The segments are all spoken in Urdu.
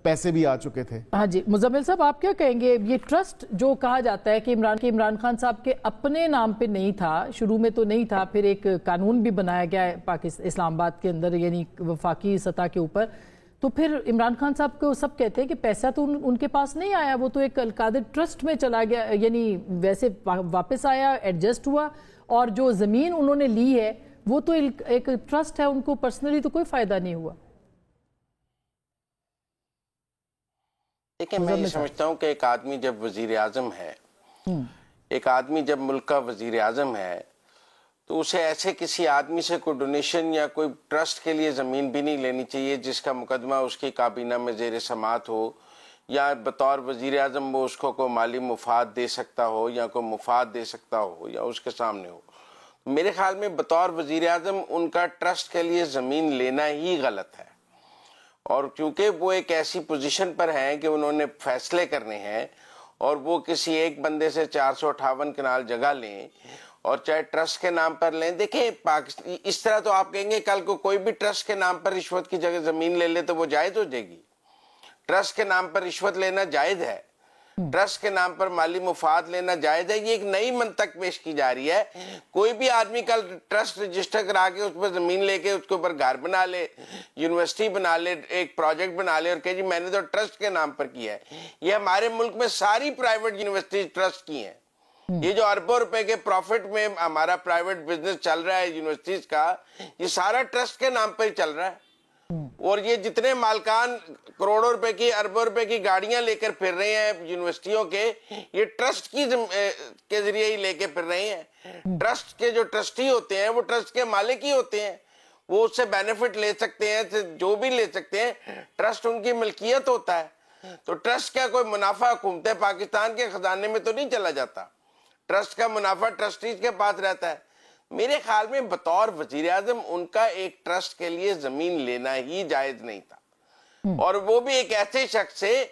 پیسے بھی آ چکے تھے. ہاں جی مزمل صاحب آپ کیا کہیں گے؟ یہ ٹرسٹ جو کہا جاتا ہے کہ عمران خان صاحب کے اپنے نام پہ نہیں تھا، شروع میں تو نہیں تھا، پھر ایک قانون بھی بنایا گیا ہے اسلام آباد کے اندر یعنی وفاقی سطح کے اوپر، تو پھر عمران خان صاحب کو سب کہتے ہیں کہ پیسہ تو ان کے پاس نہیں آیا، وہ تو ایک القادر ٹرسٹ میں چلا گیا، یعنی ویسے واپس آیا، ایڈجسٹ ہوا، اور جو زمین انہوں نے لی ہے وہ تو ایک ٹرسٹ ہے، ان کو پرسنلی تو کوئی فائدہ نہیں ہوا. دیکھیں میں یہ سمجھتا ہوں کہ ایک آدمی جب وزیر اعظم ہے، ایک آدمی جب ملک کا وزیر اعظم ہے، تو اسے ایسے کسی آدمی سے کوئی ڈونیشن یا کوئی ٹرسٹ کے لیے زمین بھی نہیں لینی چاہیے جس کا مقدمہ اس کی کابینہ میں زیر سماعت ہو، یا بطور وزیر اعظم وہ اس کو کوئی مالی مفاد دے سکتا ہو یا کوئی مفاد دے سکتا ہو یا اس کے سامنے ہو. میرے خیال میں بطور وزیر اعظم ان کا ٹرسٹ کے لیے زمین لینا ہی غلط ہے، اور کیونکہ وہ ایک ایسی پوزیشن پر ہیں کہ انہوں نے فیصلے کرنے ہیں، اور وہ کسی ایک بندے سے 458 کنال جگہ لیں اور چاہے ٹرسٹ کے نام پر لیں. دیکھیں پاکستان اس طرح تو آپ کہیں گے کل کو کوئی بھی ٹرسٹ کے نام پر رشوت کی جگہ زمین لے لے تو وہ جائز ہو جائے گی. ٹرسٹ کے نام پر رشوت لینا جائز ہے، ٹرسٹ کے نام پر مالی مفاد لینا جائز ہے. یہ ایک نئی منطق پیش کی جا رہی ہے. کوئی بھی آدمی کل ٹرسٹ رجسٹر کرا کے اس پر زمین لے کے اس کے اوپر گھر بنا لے، یونیورسٹی بنا لے، ایک پروجیکٹ بنا لے اور کہ جی میں نے تو ٹرسٹ کے نام پر کیا ہے. یہ ہمارے ملک میں ساری پرائیویٹ یونیورسٹیز ٹرسٹ کی ہیں. یہ جو اربوں روپے کے پروفٹ میں ہمارا پرائیویٹ بزنس چل رہا ہے یونیورسٹیز کا، یہ سارا ٹرسٹ کے نام پر ہی چل رہا ہے. اور یہ جتنے مالکان کروڑوں روپے کی اربوں روپے کی گاڑیاں لے کر پھر رہے ہیں یونیورسٹیوں کے، یہ ٹرسٹ کے ذریعے ہی لے کے پھر رہے ہیں. ٹرسٹ کے جو ٹرسٹی ہوتے ہیں وہ ٹرسٹ کے مالک ہی ہوتے ہیں، وہ اس سے بینیفٹ لے سکتے ہیں، جو بھی لے سکتے ہیں. ٹرسٹ ان کی ملکیت ہوتا ہے. تو ٹرسٹ کا کوئی منافع حکومت پاکستان کے خزانے میں تو نہیں چلا جاتا، ٹرسٹ کا منافع ٹرسٹیز کے پاس رہتا ہے. میرے خیال میں بطور وزیر اعظم ان کا ایک ٹرسٹ کے لیے زمین لینا ہی جائز نہیں تھا، اور وہ بھی ایک ایسے شخص سے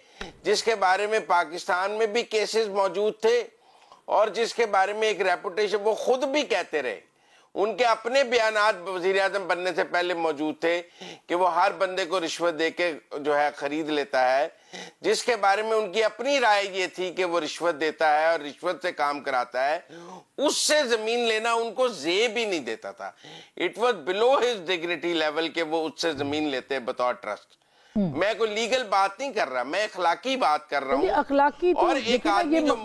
جس کے بارے میں پاکستان میں بھی کیسز موجود تھے اور جس کے بارے میں ایک ریپوٹیشن وہ خود بھی کہتے رہے. ان کے اپنے بیانات وزیر اعظم بننے سے پہلے موجود تھے کہ وہ ہر بندے کو رشوت دے کے جو ہے خرید لیتا ہے، جس کے بارے میں ان کی اپنی رائے یہ تھی کہ وہ رشوت دیتا ہے اور رشوت سے کام کراتا ہے. اس سے زمین لینا ان کو زیب ہی نہیں دیتا تھا. It was below his dignity level کہ وہ اس سے زمین لیتے بطور ٹرسٹ. میں کوئی لیگل بات نہیں کر رہا، میں اخلاقی بات کر رہا ہوں. اخلاقی تو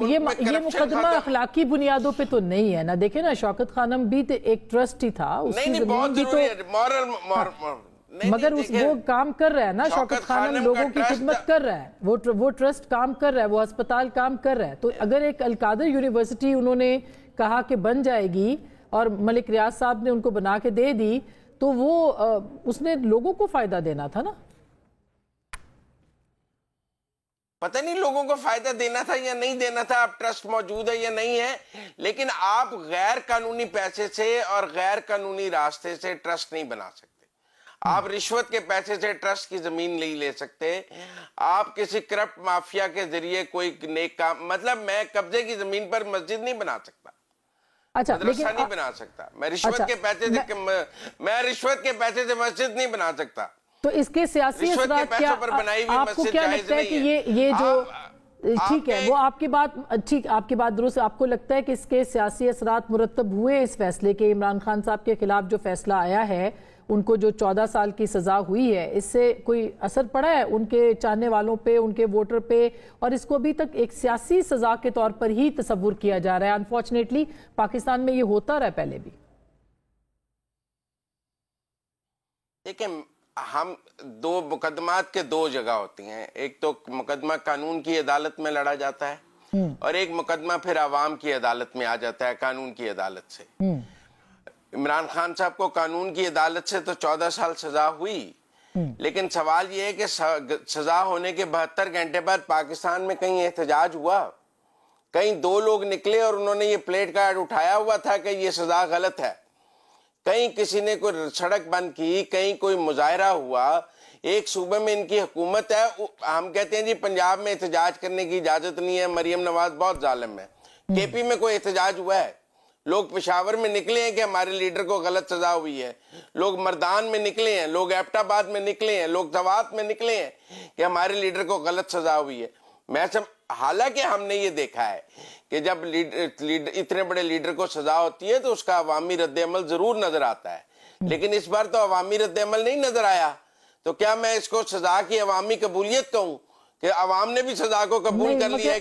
یہ مقدمہ اخلاقی بنیادوں پہ تو نہیں ہے نا. دیکھیں نا شوکت خانم بھی تو ایک ٹرسٹ ہی تھا، نہیں بہت ضروری ہے مورل، مگر وہ کام کر رہا ہے نا. شوکت خانم لوگوں کی خدمت کر رہا ہے، وہ ٹرسٹ کام کر رہا ہے، وہ ہسپتال کام کر رہا ہے. تو اگر ایک القادر یونیورسٹی انہوں نے کہا کہ بن جائے گی اور ملک ریاض صاحب نے ان کو بنا کے دے دی تو وہ اس نے لوگوں کو فائدہ دینا تھا نا. پتہ نہیں لوگوں کو فائدہ دینا تھا یا نہیں دینا تھا، اب ٹرسٹ موجود ہے یا نہیں ہے، لیکن آپ غیر قانونی پیسے سے اور غیر قانونی راستے سے ٹرسٹ نہیں بنا سکتے. آپ رشوت کے پیسے سے ٹرسٹ کی زمین نہیں لے سکتے. آپ کسی کرپٹ مافیا کے ذریعے کوئی نیک کام، مطلب میں قبضے کی زمین پر مسجد نہیں بنا سکتا، مدرسہ نہیں بنا سکتا. میں رشوت کے پیسے سے مسجد نہیں بنا سکتا. تو اس کے سیاسی اثرات کیا آپ کو کیا لگتا ہے کہ یہ جو ٹھیک ہے وہ آپ کی بات درست ہے، آپ کو لگتا ہے کہ اس کے سیاسی اثرات مرتب ہوئے اس فیصلے کے؟ عمران خان صاحب کے خلاف جو فیصلہ آیا ہے، ان کو جو 14 سال کی سزا ہوئی ہے، اس سے کوئی اثر پڑا ہے ان کے چاہنے والوں پہ، ان کے ووٹر پہ؟ اور اس کو ابھی تک ایک سیاسی سزا کے طور پر ہی تصور کیا جا رہا ہے. انفارچونیٹلی پاکستان میں یہ ہوتا رہا پہلے بھی. دیکھیں ہم دو مقدمات کے دو جگہ ہوتی ہیں، ایک تو مقدمہ قانون کی عدالت میں لڑا جاتا ہے اور ایک مقدمہ پھر عوام کی عدالت میں آ جاتا ہے قانون کی عدالت سے. عمران خان صاحب کو قانون کی عدالت سے تو 14 سال سزا ہوئی، لیکن سوال یہ ہے کہ سزا ہونے کے 72 گھنٹے بعد پاکستان میں کہیں احتجاج ہوا، کہیں دو لوگ نکلے اور انہوں نے یہ پلیٹ کارڈ اٹھایا ہوا تھا کہ یہ سزا غلط ہے، کہیں کسی نے کوئی سڑک بند کی، کہیں کوئی مظاہرہ ہوا. ایک صوبے میں ان کی حکومت ہے، ہم کہتے ہیں جی پنجاب میں احتجاج کرنے کی اجازت نہیں ہے، مریم نواز بہت ظالم ہے. کے پی میں کوئی احتجاج ہوا ہے؟ لوگ پشاور میں نکلے ہیں کہ ہمارے لیڈر کو غلط سزا ہوئی ہے، لوگ مردان میں نکلے ہیں، لوگ ایبٹ آباد میں نکلے ہیں، لوگ سوات میں نکلے ہیں کہ ہمارے لیڈر کو غلط سزا ہوئی ہے۔ حالانکہ ہم نے یہ دیکھا ہے کہ جب اتنے بڑے لیڈر کو سزا ہوتی ہے تو اس کا عوامی رد عمل ضرور نظر آتا ہے، لیکن اس بار تو عوامی رد عمل نہیں نظر آیا۔ تو کیا میں اس کو سزا کی عوامی قبولیت کہوں کہ عوام نے بھی سزا کو قبول کر لیا ہے؟